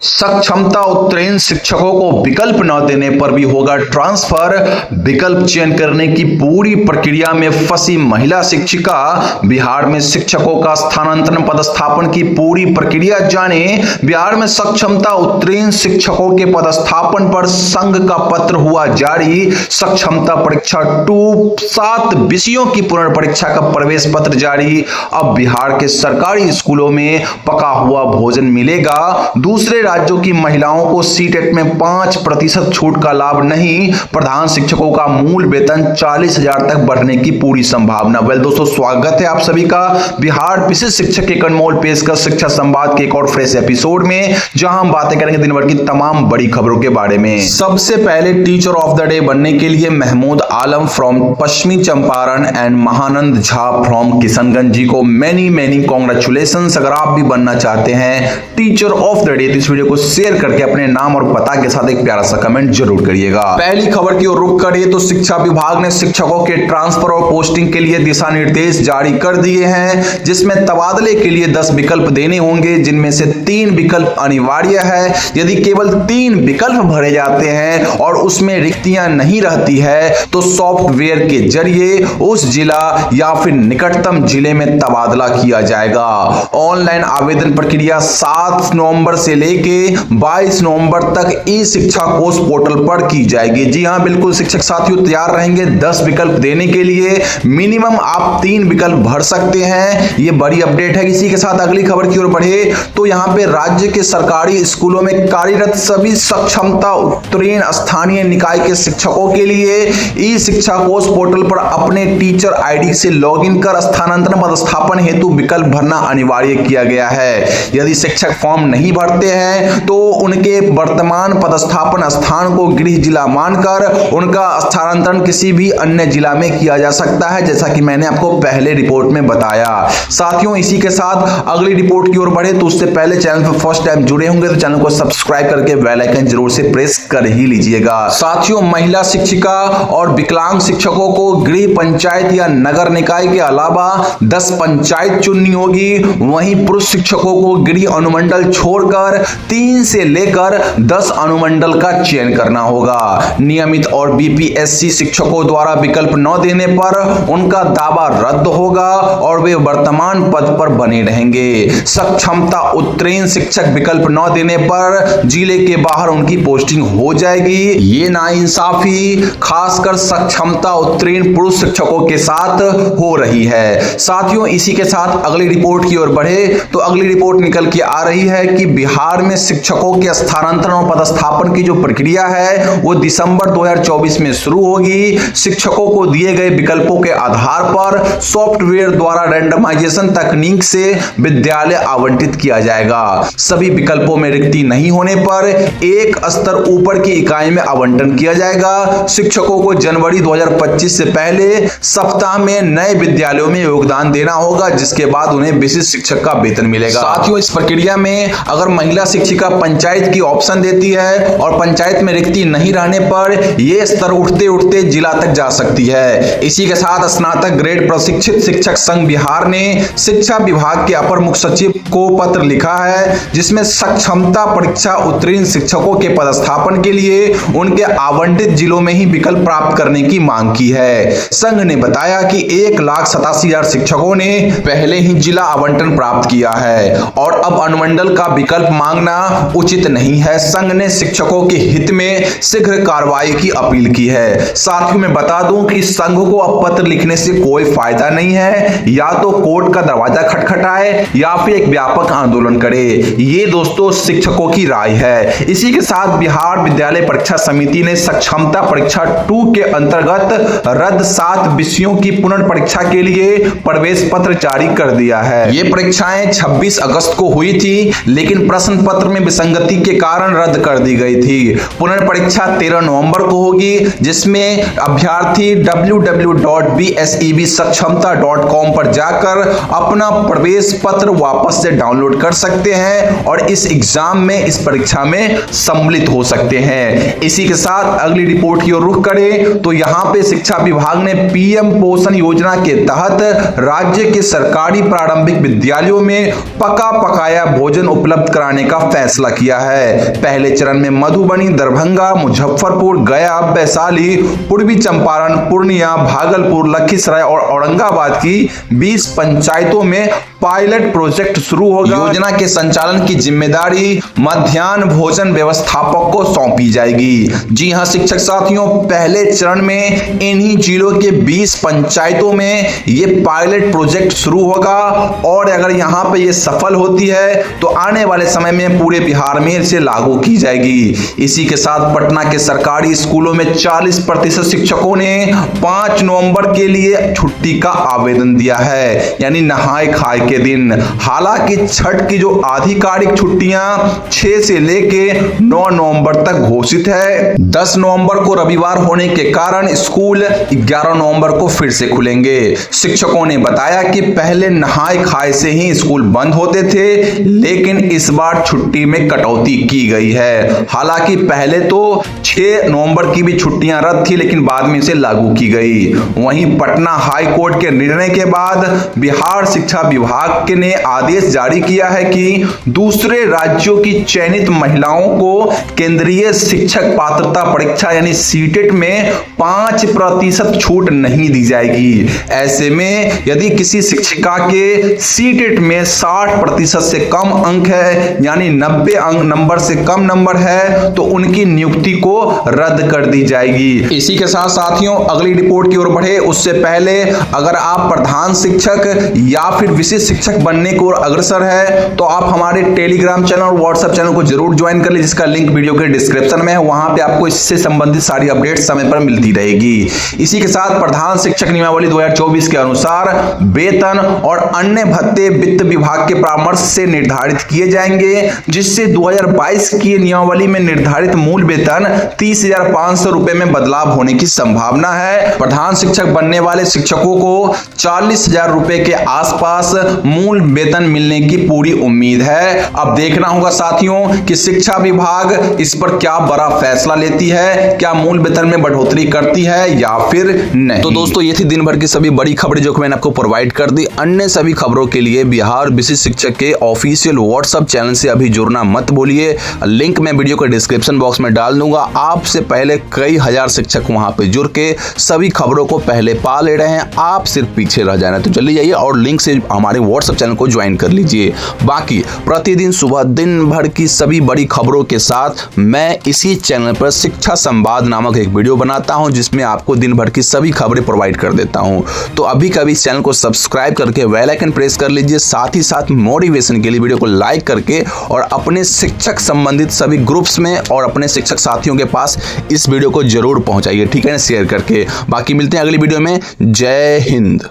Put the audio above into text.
सक्षमता उत्तीर्ण शिक्षकों को विकल्प न देने पर भी होगा ट्रांसफर। विकल्प चयन करने की पूरी प्रक्रिया में फंसी महिला शिक्षिका। बिहार में शिक्षकों का स्थानांतरण पदस्थापन की पूरी प्रक्रिया जाने। बिहार में सक्षमता उत्तीर्ण शिक्षकों के पदस्थापन पर संघ का पत्र हुआ जारी। सक्षमता परीक्षा 2 7 विषयों की पुनर्परीक्षा का प्रवेश पत्र जारी। अब बिहार के सरकारी स्कूलों में पका हुआ भोजन मिलेगा। दूसरे राज्यों की महिलाओं को सीटेट में 5% छूट का लाभ नहीं। प्रधान शिक्षकों का मूल वेतन 40,000 तक बढ़ने की पूरी संभावना। वेल दोस्तों, स्वागत है आप सभी का बिहार विशिष्ट शिक्षक के अनमोल पेशकश शिक्षा संवाद के एक और फ्रेश एपिसोड में, जहां हम बातें करेंगे दिन भर की तमाम बड़ी खबरों के बारे में। सबसे पहले टीचर ऑफ द डे बनने के लिए महमूद आलम फ्रॉम पश्चिमी चंपारण एंड महानंद झा फ्रॉम किशनगंज जी को मेनी कॉन्ग्रेचुलेशन। अगर आप भी बनना चाहते हैं टीचर ऑफ द डे तो इस वीडियो को शेयर करके अपने नाम और पता के साथ एक प्यारा सा कमेंट जरूर करिएगा। पहली खबर की ओर रुख करिए तो शिक्षा विभाग ने शिक्षकों के ट्रांसफर और पोस्टिंग के लिए दिशा निर्देश जारी कर दिए हैं, जिसमें तबादले के लिए 10 विकल्प देने होंगे, जिनमें से 3 विकल्प अनिवार्य है। यदि केवल 3 विकल्प भरे जाते हैं और उसमें रिक्तियां नहीं रहती है तो सॉफ्टवेयर के जरिए उस जिला या फिर निकटतम जिले में तबादला किया जाएगा। ऑनलाइन आवेदन प्रक्रिया 7 नवंबर से लेके 22 नवंबर तक ई शिक्षा कोष पोर्टल पर की जाएगी। जी हां, बिल्कुल शिक्षक साथियों तैयार रहेंगे 10 विकल्प देने के लिए। मिनिमम आप 3 विकल्प भर सकते हैं। ये बड़ी अपडेट है। इसी के साथ अगली खबर की ओर बढ़े तो यहां पे राज्य के सरकारी स्कूलों में कार्यरत सभी सक्षमता उत्तीर्ण स्थानीय निकाय के शिक्षकों के लिए ई शिक्षा कोष पोर्टल पर अपने टीचर आईडी से लॉगिन कर स्थानांतरण पदस्थापन हेतु विकल्प भरना अनिवार्य किया गया है। यदि शिक्षक फॉर्म नहीं भरते हैं तो उनके वर्तमान पदस्थापन स्थान को गृह जिला मानकर उनका स्थानांतरण किसी भी अन्य जिला में किया जा सकता है, जैसा कि मैंने आपको पहले रिपोर्ट में बताया। साथियों, इसी के साथ अगली रिपोर्ट की ओर बढ़े तो उससे पहले चैनल पर फर्स्ट टाइम जुड़े होंगे तो चैनल को सब्सक्राइब करके बेल आइकन जरूर से प्रेस कर ही लीजिएगा। साथियों, महिला शिक्षिका और विकलांग शिक्षकों को गृह पंचायत या नगर निकाय के अलावा 10 पंचायत चुननी होगी। वहीं पुरुष शिक्षकों को गृह अनुमंडल छोड़कर 3 से लेकर 10 अनुमंडल का चयन करना होगा। नियमित और बीपीएससी शिक्षकों द्वारा विकल्प न देने पर उनका दावा रद्द होगा और वे वर्तमान पद पर बने रहेंगे। सक्षमता उत्तीर्ण शिक्षक विकल्प न देने पर जिले के बाहर उनकी पोस्टिंग हो जाएगी। ये नाइंसाफी खासकर सक्षमता उत्तीर्ण पुरुष शिक्षकों के साथ हो रही है। साथियों, इसी के साथ अगली रिपोर्ट की ओर बढ़े तो अगली रिपोर्ट निकल के आ रही है कि बिहार में शिक्षकों के स्थानांतरण और पदस्थापन की जो प्रक्रिया है वो दिसंबर 2024 में शुरू होगी। शिक्षकों को दिए गए विकल्पों के आधार पर सॉफ्टवेयर द्वारा रैंडमाइजेशन तकनीक से विद्यालय आवंटित किया जाएगा। सभी विकल्पों में रिक्ति नहीं होने पर एक स्तर ऊपर की इकाई में आवंटन किया जाएगा। शिक्षकों को जनवरी 2025 से पहले सप्ताह में नए विद्यालयों में योगदान देना होगा, जिसके बाद उन्हें विशिष्ट शिक्षक का वेतन मिलेगा। साथियों, इस प्रक्रिया में अगर महिला शिक्षिका पंचायत की ऑप्शन देती है और पंचायत में रिक्ति नहीं रहने पर यह स्तर उठते उठते जिला तक जा सकती है। इसी के साथ स्नातक ग्रेड प्रशिक्षित शिक्षक संघ बिहार ने शिक्षा विभाग के अपर मुख्य सचिव को पत्र लिखा है, जिसमें सक्षमता परीक्षा उत्तीर्ण शिक्षकों के पदस्थापन के लिए उनके आवंटित जिलों में ही विकल्प प्राप्त करने की मांग की है। संघ ने बताया कि 1,87,000 शिक्षकों ने पहले ही जिला आवंटन प्राप्त किया है और अब अनुमंडल का विकल्प मांगना उचित नहीं है। संघ ने शिक्षकों के हित में शीघ्र कार्रवाई की अपील की है। साथियों, मैं बता दूं कि संघ को अब पत्र लिखने से कोई फायदा नहीं है। या तो कोर्ट का दरवाजा खटखटाए या फिर एक व्यापक आंदोलन करे। ये दोस्तों शिक्षकों की राय है। इसी के साथ बिहार विद्यालय परीक्षा समिति ने सक्षमता परीक्षा 2 के अंतर्गत रद्द 7 विषयों की पुनर्परीक्षा के लिए प्रवेश पत्र जारी कर दिया है। ये परीक्षाएं 26 अगस्त को हुई थी, लेकिन प्रश्न पत्र में विसंगति के कारण रद्द कर दी गई थी। पुनर्परीक्षा 13 नवंबर को होगी, जिसमें अभ्यर्थी www.bsebsakshmta.com पर जाकर अपना प्रवेश पत्र वापस से डाउनलोड कर सकते हैं और इस एग्जाम में, इस परीक्षा में सम्मिलित हो सकते हैं। इसी के साथ अगली रिपोर्ट की ओर रुख करें तो यहां पे शिक्षा विभाग ने पीएम पोषण योजना के तहत राज्य के सरकारी प्रारंभिक विद्यालयों में पका पकाया भोजन उपलब्ध कराने का फैसला किया है। पहले चरण में मधुबनी, दरभंगा, मुजफ्फरपुर, गया, वैशाली, पूर्वी चंपारण, पूर्णिया, भागलपुर, लखीसराय और औरंगाबाद की 20 पंचायतों में पायलट प्रोजेक्ट शुरू होगा। योजना के संचालन की जिम्मेदारी मध्याह्न भोजन व्यवस्थापक को सौंपी जाएगी। जी हां शिक्षक साथियों, पहले चरण में इन्हीं जिलों के 20 पंचायतों में ये पायलट प्रोजेक्ट शुरू होगा और अगर यहां पे ये सफल होती है तो आने वाले समय में पूरे बिहार में इसे लागू की जाएगी। इसी के साथ पटना के सरकारी स्कूलों में 40% शिक्षकों ने 5 नवंबर के लिए छुट्टी का आवेदन दिया है, यानी नहाय खाए के दिन। हालांकि छठ की जो आधिकारिक छुट्टियां 6 से लेके 9 नवंबर तक घोषित है। 10 नवंबर को रविवार होने के कारण स्कूल 11 नवंबर को फिर से खुलेंगे। शिक्षकों ने बताया कि पहले नहाय खाए से ही स्कूल बंद होते थे, लेकिन इस बार छुट्टी में कटौती की गई है। हालांकि पहले तो 6 नवंबर की भी छुट्टियां रद्द थी, लेकिन बाद में इसे लागू की गई। वहीं पटना हाई कोर्ट के निर्णय के बाद बिहार शिक्षा विभाग ने आदेश जारी किया है कि दूसरे राज्यों की चयनित महिलाओं को केंद्रीय शिक्षक पात्रता परीक्षा यानी सीटेट में 5% छूट नहीं दी जाएगी। ऐसे में यदि किसी शिक्षिका के सीटेट में 60% से कम अंक है, यानी 90 अंक नंबर से कम नंबर है, तो उनकी नियुक्ति को रद्द कर दी जाएगी। इसी के साथ साथियों, अगली रिपोर्ट की ओर बढ़े उससे पहले अगर आप प्रधान शिक्षक या फिर विशेष शिक्षक बनने को अग्रसर है तो आप हमारे टेलीग्राम चैनल और व्हाट्सएप चैनल को जरूर ज्वाइन कर लीजिए, जिसका लिंक वीडियो के डिस्क्रिप्शन में है। वहां पे आपको इससे संबंधित सारी अपडेट्स समय पर मिलती रहेगी। इसी के साथ प्रधान शिक्षक नियमावली 2024 के अनुसार वेतन और अन्य भत्ते वित्त विभाग के परामर्श से निर्धारित किए जाएंगे, जिससे 2022 की नियमावली में निर्धारित मूल वेतन 30,500 रुपए में बदलाव होने की संभावना है। प्रधान शिक्षक बनने वाले शिक्षकों को 40,000 रुपए के आसपास मूल वेतन मिलने की पूरी उम्मीद है। अब देखना होगा साथियों कि शिक्षा विभाग इस पर क्या बड़ा फैसला लेती है, क्या मूल वेतन में बढ़ोतरी करती है या फिर नहीं। तो दोस्तों, ये थी दिन भर की सभी बड़ी खबरें जो मैंने आपको प्रोवाइड कर दी। अन्य सभी खबरों के लिए बिहार विशिष्ट शिक्षक के ऑफिशियल व्हाट्सएप चैनल से अभी जुड़ना मत भूलिए। लिंक मैं वीडियो के डिस्क्रिप्शन बॉक्स में डाल दूंगा। आपसे पहले कई हजार शिक्षक वहां पे जुड़ के सभी खबरों को पहले पा ले रहे हैं, आप सिर्फ पीछे रह जाना। तो चलिए जाइए और लिंक से हमारे व्हाट्सएप चैनल को ज्वाइन कर लीजिए। बाकी प्रतिदिन सुबह दिन भर की सभी बड़ी खबरों के साथ मैं इसी चैनल पर शिक्षा संवाद नामक एक वीडियो बनाता हूं, जिसमें आपको दिन भर की सभी खबरें प्रोवाइड कर देता हूं। तो अभी कभी इस चैनल को सब्सक्राइब करके बेल आइकन प्रेस कर लीजिए। साथ ही साथ मोटिवेशन के लिए वीडियो को लाइक करके और अपने शिक्षक संबंधित सभी ग्रुप्स में और अपने शिक्षक साथियों के पास इस वीडियो को जरूर पहुंचाइए, ठीक है ना, शेयर करके। बाकी मिलते हैं अगली वीडियो में। जय हिंद।